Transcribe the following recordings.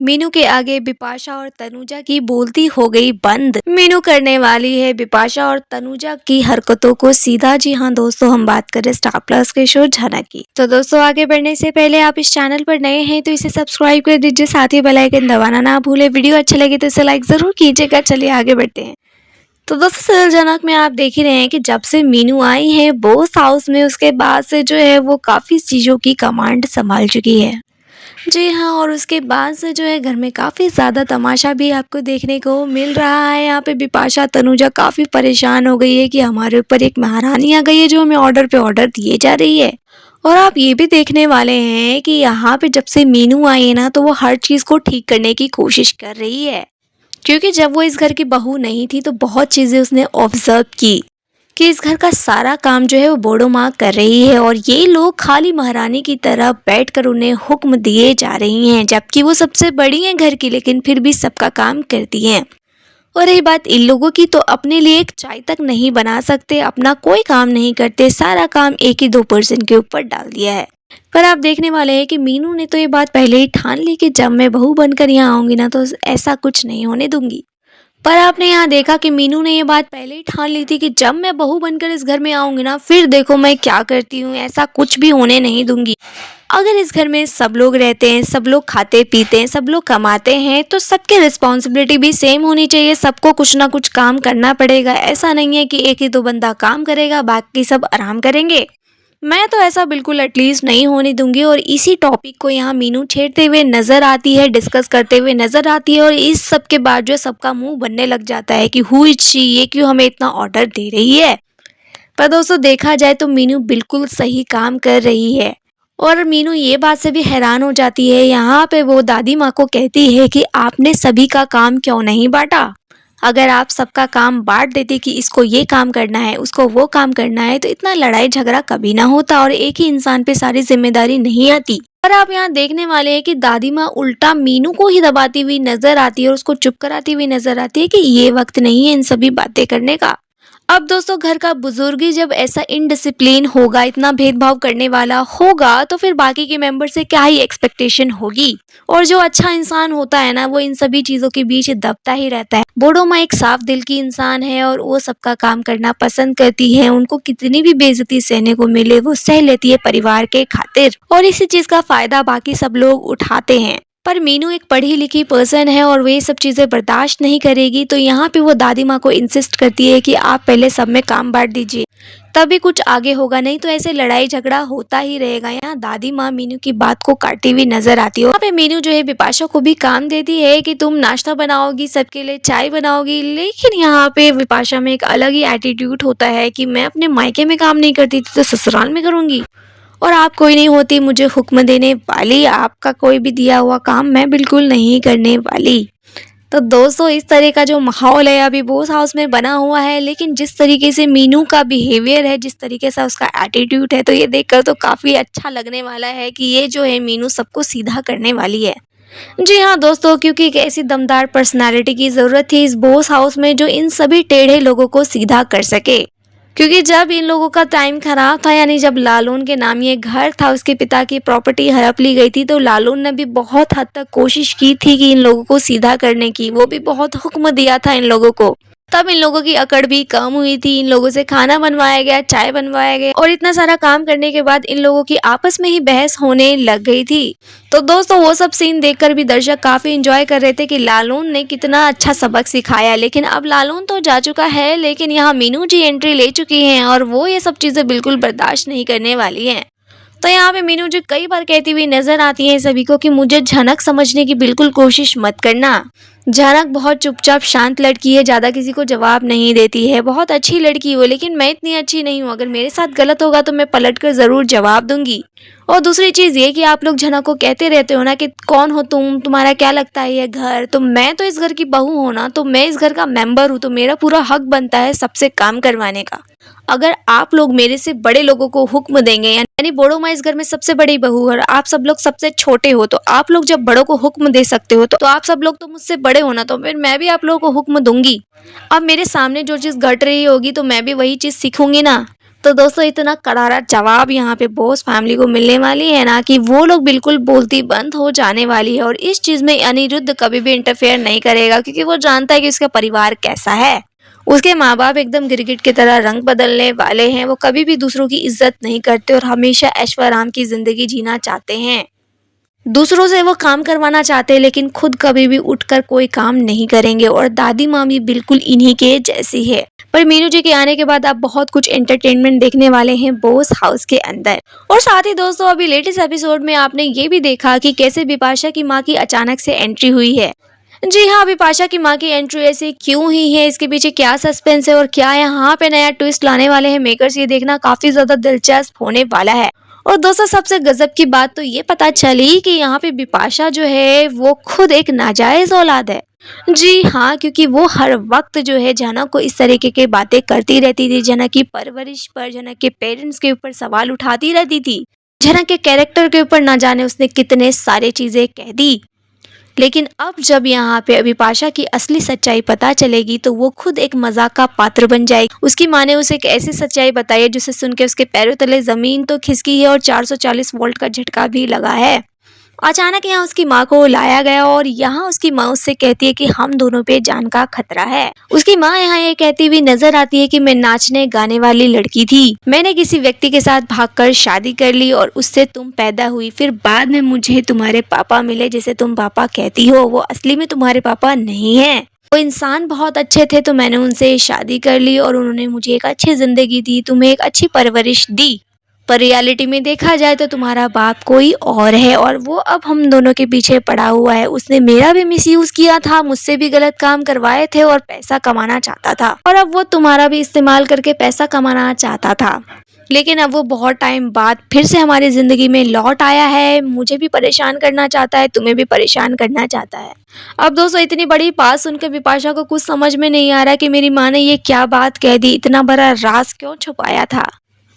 मीनू के आगे बिपाशा और तनुजा की बोलती हो गई बंद। मीनू करने वाली है बिपाशा और तनुजा की हरकतों को सीधा। जी हाँ दोस्तों, हम बात कर रहे स्टार प्लस के शो झनक की। तो दोस्तों, आगे बढ़ने से पहले आप इस चैनल पर नए हैं तो इसे सब्सक्राइब कर दीजिए, साथ ही बेल आइकन दबाना ना भूले। वीडियो अच्छा लगे तो इसे लाइक जरूर कीजिएगा। चलिए आगे बढ़ते हैं। तो दोस्तों, सीरियल जनक में आप देख ही रहे हैं कि जब से मीनू आई है बॉस हाउस में, उसके बाद से जो है वो काफी चीजों की कमांड संभाल चुकी है। जी हाँ, और उसके बाद से जो है घर में काफ़ी ज़्यादा तमाशा भी आपको देखने को मिल रहा है। यहाँ पे बिपाशा तनुजा काफ़ी परेशान हो गई है कि हमारे ऊपर एक महारानी आ गई है जो हमें ऑर्डर पे ऑर्डर दिए जा रही है। और आप ये भी देखने वाले हैं कि यहाँ पे जब से मीनू आई है ना, तो वो हर चीज़ को ठीक करने की कोशिश कर रही है। क्योंकि जब वो इस घर की बहू नहीं थी तो बहुत चीज़ें उसने ऑब्जर्व की कि इस घर का सारा काम जो है वो बूढ़ो माँ कर रही है और ये लोग खाली महारानी की तरह बैठकर उन्हें हुक्म दिए जा रही हैं, जबकि वो सबसे बड़ी हैं घर की, लेकिन फिर भी सबका काम करती हैं। और रही बात इन लोगों की, तो अपने लिए एक चाय तक नहीं बना सकते, अपना कोई काम नहीं करते, सारा काम एक ही दो पर्सन के ऊपर डाल दिया है। पर आप देखने वाले हैं कि मीनू ने तो ये बात पहले ही ठान ली कि जब मैं बहू बनकर यहाँ आऊंगी ना तो ऐसा कुछ नहीं होने दूंगी। पर आपने यहाँ देखा कि मीनू ने ये बात पहले ही ठान ली थी कि जब मैं बहू बनकर इस घर में आऊंगी ना, फिर देखो मैं क्या करती हूँ, ऐसा कुछ भी होने नहीं दूंगी। अगर इस घर में सब लोग रहते हैं, सब लोग खाते पीते हैं, सब लोग कमाते हैं, तो सबकी रिस्पॉन्सिबिलिटी भी सेम होनी चाहिए। सबको कुछ ना कुछ काम करना पड़ेगा। ऐसा नहीं है कि एक ही दो बंदा काम करेगा बाकी सब आराम करेंगे। मैं तो ऐसा बिल्कुल एटलीस्ट नहीं होने दूंगी। और इसी टॉपिक को यहाँ मीनू छेड़ते हुए नजर आती है, डिस्कस करते हुए नजर आती है। और इस सब के बाद जो सबका मुंह बनने लग जाता है कि हु इज शी, ये क्यों हमें इतना ऑर्डर दे रही है। पर दोस्तों, देखा जाए तो मीनू बिल्कुल सही काम कर रही है। और मीनू ये बात से भी हैरान हो जाती है। यहाँ पे वो दादी माँ को कहती है कि आपने सभी का काम क्यों नहीं बांटा। अगर आप सबका काम बांट देते कि इसको ये काम करना है, उसको वो काम करना है, तो इतना लड़ाई झगड़ा कभी ना होता और एक ही इंसान पे सारी जिम्मेदारी नहीं आती। पर आप यहाँ देखने वाले हैं कि दादी माँ उल्टा मीनू को ही दबाती हुई नजर आती है और उसको चुप कराती हुई नजर आती है कि ये वक्त नहीं है इन सभी बातें करने का। अब दोस्तों, घर का बुजुर्ग ही जब ऐसा इनडिसिप्लिन होगा, इतना भेदभाव करने वाला होगा, तो फिर बाकी के मेंबर से क्या ही एक्सपेक्टेशन होगी। और जो अच्छा इंसान होता है ना, वो इन सभी चीजों के बीच दबता ही रहता है। बूढ़ो माँ एक साफ दिल की इंसान है और वो सबका काम करना पसंद करती है। उनको कितनी भी बेइज्जती सहने को मिले वो सह लेती है परिवार के खातिर, और इसी चीज का फायदा बाकी सब लोग उठाते हैं। पर मीनू एक पढ़ी लिखी पर्सन है और वे सब चीज़ें बर्दाश्त नहीं करेगी। तो यहाँ पे वो दादी माँ को इंसिस्ट करती है कि आप पहले सब में काम बांट दीजिए, तभी कुछ आगे होगा, नहीं तो ऐसे लड़ाई झगड़ा होता ही रहेगा। यहाँ दादी माँ मीनू की बात को काटती हुई नजर आती है। यहाँ पे मीनू जो है बिपाशा को भी काम देती है कि तुम नाश्ता बनाओगी, सबके लिए चाय बनाओगी। लेकिन यहाँ पे बिपाशा में एक अलग ही एटीट्यूड होता है कि मैं अपने मायके में काम नहीं करती थी तो ससुराल में करूंगी, और आप कोई नहीं होती मुझे हुक्म देने वाली। आपका कोई भी दिया हुआ काम मैं बिल्कुल नहीं करने वाली। तो दोस्तों, इस तरह का जो माहौल है अभी बॉस हाउस में बना हुआ है। लेकिन जिस तरीके से मीनू का बिहेवियर है, जिस तरीके से उसका एटीट्यूड है, तो ये देखकर तो काफ़ी अच्छा लगने वाला है कि ये जो है मीनू सबको सीधा करने वाली है। जी हाँ दोस्तों, क्योंकि एक ऐसी दमदार पर्सनालिटी की ज़रूरत थी इस बॉस हाउस में जो इन सभी टेढ़े लोगों को सीधा कर सके। क्योंकि जब इन लोगों का टाइम खराब था, यानी जब लालून के नाम ये घर था, उसके पिता की प्रॉपर्टी हड़प ली गई थी, तो लालून ने भी बहुत हद तक कोशिश की थी कि इन लोगों को सीधा करने की। वो भी बहुत हुक्म दिया था इन लोगों को। तब इन लोगों की अकड़ भी कम हुई थी। इन लोगों से खाना बनवाया गया, चाय बनवाया गया, और इतना सारा काम करने के बाद इन लोगों की आपस में ही बहस होने लग गई थी। तो दोस्तों, वो सब सीन देखकर भी दर्शक काफी एंजॉय कर रहे थे कि लालून ने कितना अच्छा सबक सिखाया। लेकिन अब लालून तो जा चुका है, लेकिन यहाँ मीनू जी एंट्री ले चुकी हैं और वो ये सब चीजें बिल्कुल बर्दाश्त नहीं करने वाली हैं। तो यहाँ पे मीनू जी कई बार कहती हुई नजर आती है सभी को कि मुझे झनक समझने की बिल्कुल कोशिश मत करना। झनक बहुत चुपचाप शांत लड़की है, ज्यादा किसी को जवाब नहीं देती है, बहुत अच्छी लड़की हो, लेकिन मैं इतनी अच्छी नहीं हूँ। अगर मेरे साथ गलत होगा तो मैं पलट कर जरूर जवाब दूंगी। और दूसरी चीज ये कि आप लोग झनक को कहते रहते हो ना कि कौन हो तुम, तुम्हारा क्या लगता है ये घर, तो मैं तो इस घर की बहू हूं ना, तो मैं इस घर का मेंबर हूँ, तो मेरा पूरा हक बनता है सबसे काम करवाने का। अगर आप लोग मेरे से बड़े लोगों को हुक्म देंगे, यानी बूढ़ो माँ इस घर में सबसे बड़ी बहू है और आप सब लोग सबसे छोटे हो, तो आप लोग जब बड़ों को हुक्म दे सकते हो तो आप सब लोग तो मुझसे बड़े हो ना, तो फिर मैं भी आप लोगों को हुक्म दूंगी। अब मेरे सामने जो चीज घट रही होगी तो मैं भी वही चीज सीखूंगी ना। तो दोस्तों इतना करारा जवाब यहाँ पे बॉस फैमिली को मिलने वाली है ना कि वो लोग बिल्कुल बोलती बंद हो जाने वाली है और इस चीज में अनिरुद्ध कभी भी इंटरफेयर नहीं करेगा क्योंकि वो जानता है कि उसका परिवार कैसा है। उसके माँ बाप एकदम गिरगिट की तरह रंग बदलने वाले हैं। वो कभी भी दूसरों की इज्जत नहीं करते और हमेशा ऐशो आराम की जिंदगी जीना चाहते हैं। दूसरों से वो काम करवाना चाहते हैं लेकिन खुद कभी भी उठकर कोई काम नहीं करेंगे और दादी माँ भी बिल्कुल इन्हीं के जैसी है। पर मीनू जी के आने के बाद आप बहुत कुछ एंटरटेनमेंट देखने वाले हैं बॉस हाउस के अंदर। और साथ ही दोस्तों अभी लेटेस्ट एपिसोड में आपने ये भी देखा कि कैसे बिपाशा की माँ की अचानक से एंट्री हुई है। जी हाँ, बिपाशा की माँ की एंट्री ऐसे क्यों हुई है, इसके पीछे क्या सस्पेंस है और क्या यहाँ पे नया ट्विस्ट लाने वाले हैं मेकर्स, ये देखना काफी ज्यादा दिलचस्प होने वाला है। और दोस्तों सबसे गजब की बात तो ये पता चली कि यहाँ पे बिपाशा जो है वो खुद एक नाजायज औलाद है। जी हाँ, क्योंकि वो हर वक्त जो है जनक को इस तरीके की बातें करती रहती थी, जनक की परवरिश पर, जनक के पेरेंट्स के ऊपर सवाल उठाती रहती थी, जनक के कैरेक्टर के ऊपर ना जाने उसने कितने सारे चीजें कह दी। लेकिन अब जब यहाँ पे बिपाशा की असली सच्चाई पता चलेगी तो वो खुद एक मजाक का पात्र बन जाएगी। उसकी माँ ने उसे एक ऐसी सच्चाई बताई है जिसे सुन के उसके पैरों तले जमीन तो खिसकी है और 440 वोल्ट का झटका भी लगा है। अचानक यहाँ उसकी माँ को लाया गया और यहाँ उसकी माँ उससे कहती है कि हम दोनों पे जान का खतरा है। उसकी माँ यहाँ ये कहती हुई नजर आती है कि मैं नाचने गाने वाली लड़की थी, मैंने किसी व्यक्ति के साथ भागकर शादी कर ली और उससे तुम पैदा हुई, फिर बाद में मुझे तुम्हारे पापा मिले जिसे तुम पापा कहती हो, वो असली में तुम्हारे पापा नहीं है। वो इंसान बहुत अच्छे थे तो मैंने उनसे शादी कर ली और उन्होंने मुझे एक अच्छी जिंदगी दी, तुम्हें एक अच्छी परवरिश दी। पर रियलिटी में देखा जाए तो तुम्हारा बाप कोई और है और वो अब हम दोनों के पीछे पड़ा हुआ है। उसने मेरा भी मिसयूज किया था, मुझसे भी गलत काम करवाए थे और पैसा कमाना चाहता था और अब वो तुम्हारा भी इस्तेमाल करके पैसा कमाना चाहता था। लेकिन अब वो बहुत टाइम बाद फिर से हमारी जिंदगी में लौट आया है, मुझे भी परेशान करना चाहता है, तुम्हें भी परेशान करना चाहता है। अब दोस्तों इतनी बड़ी बात सुनकर बिपाशा को कुछ समझ में नहीं आ रहा कि मेरी माँ ने ये क्या बात कह दी, इतना बड़ा राज क्यों छुपाया था।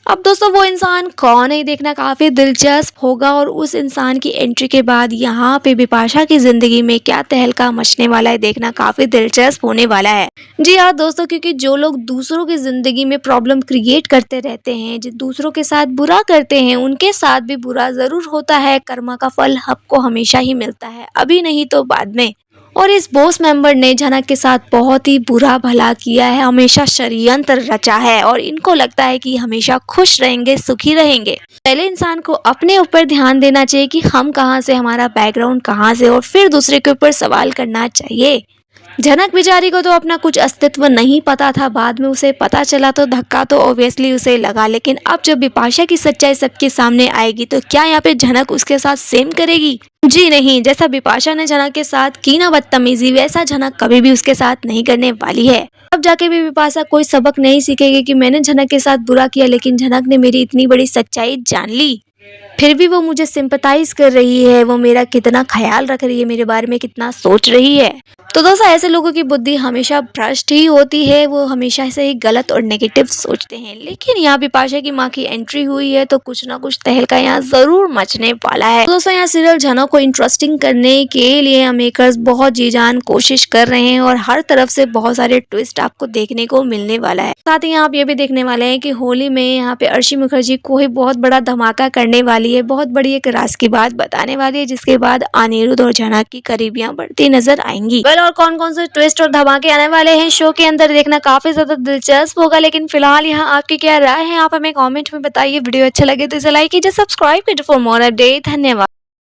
अब दोस्तों वो इंसान कौन है देखना काफी दिलचस्प होगा और उस इंसान की एंट्री के बाद यहाँ पे बिपाशा की जिंदगी में क्या तहलका मचने वाला है देखना काफी दिलचस्प होने वाला है। जी हाँ दोस्तों, क्योंकि जो लोग दूसरों की जिंदगी में प्रॉब्लम क्रिएट करते रहते हैं, जो दूसरों के साथ बुरा करते हैं, उनके साथ भी बुरा जरूर होता है। कर्मा का फल सबको हमेशा ही मिलता है, अभी नहीं तो बाद में। और इस बॉस मेंबर ने जनक के साथ बहुत ही बुरा भला किया है, हमेशा षड्यंत्र रचा है और इनको लगता है कि हमेशा खुश रहेंगे, सुखी रहेंगे। पहले इंसान को अपने ऊपर ध्यान देना चाहिए कि हम कहाँ से, हमारा बैकग्राउंड कहाँ से, और फिर दूसरे के ऊपर सवाल करना चाहिए। जनक बेचारी को तो अपना कुछ अस्तित्व नहीं पता था, बाद में उसे पता चला तो धक्का तो ऑब्वियसली उसे लगा। लेकिन अब जब बिपाशा की सच्चाई सबके सामने आएगी तो क्या यहाँ पे जनक उसके साथ सेम करेगी? जी नहीं, जैसा बिपाशा ने जनक के साथ की ना बदतमीजी, वैसा जनक कभी भी उसके साथ नहीं करने वाली है। अब जाके भी बिपाशा कोई सबक नहीं सीखेगी कि मैंने जनक के साथ बुरा किया लेकिन जनक ने मेरी इतनी बड़ी सच्चाई जान ली, फिर भी वो मुझे सिंपैथाइज कर रही है, वो मेरा कितना ख्याल रख रही है, मेरे बारे में कितना सोच रही है। तो दोस्तों ऐसे लोगों की बुद्धि हमेशा भ्रष्ट ही होती है, वो हमेशा से ही गलत और नेगेटिव सोचते हैं। लेकिन यहाँ बिपाशा की माँ की एंट्री हुई है तो कुछ ना कुछ तहलका यहाँ जरूर मचने वाला है। तो दोस्तों यहाँ सीरियल जनक को इंटरेस्टिंग करने के लिए मेकर्स बहुत जी जान कोशिश कर रहे हैं और हर तरफ से बहुत सारे ट्विस्ट आपको देखने को मिलने वाला है। साथ ही यहाँ आप ये भी देखने वाले हैं कि होली में यहाँ पे अर्शी मुखर्जी कोई बहुत बड़ा धमाका करने वाली है, बहुत बड़ी एक राज की बात बताने वाली है, जिसके बाद अनिरुद्ध और जनक की करीबियां बढ़ती नजर आएंगी। और कौन कौन से ट्विस्ट और धमाके आने वाले हैं शो के अंदर देखना काफी ज्यादा दिलचस्प होगा। लेकिन फिलहाल यहाँ आपकी क्या राय है, आप हमें कमेंट में बताइए। वीडियो अच्छा लगे तो इसे लाइक कीजिए, सब्सक्राइब कीजिए फॉर मोर अपडेट। धन्यवाद।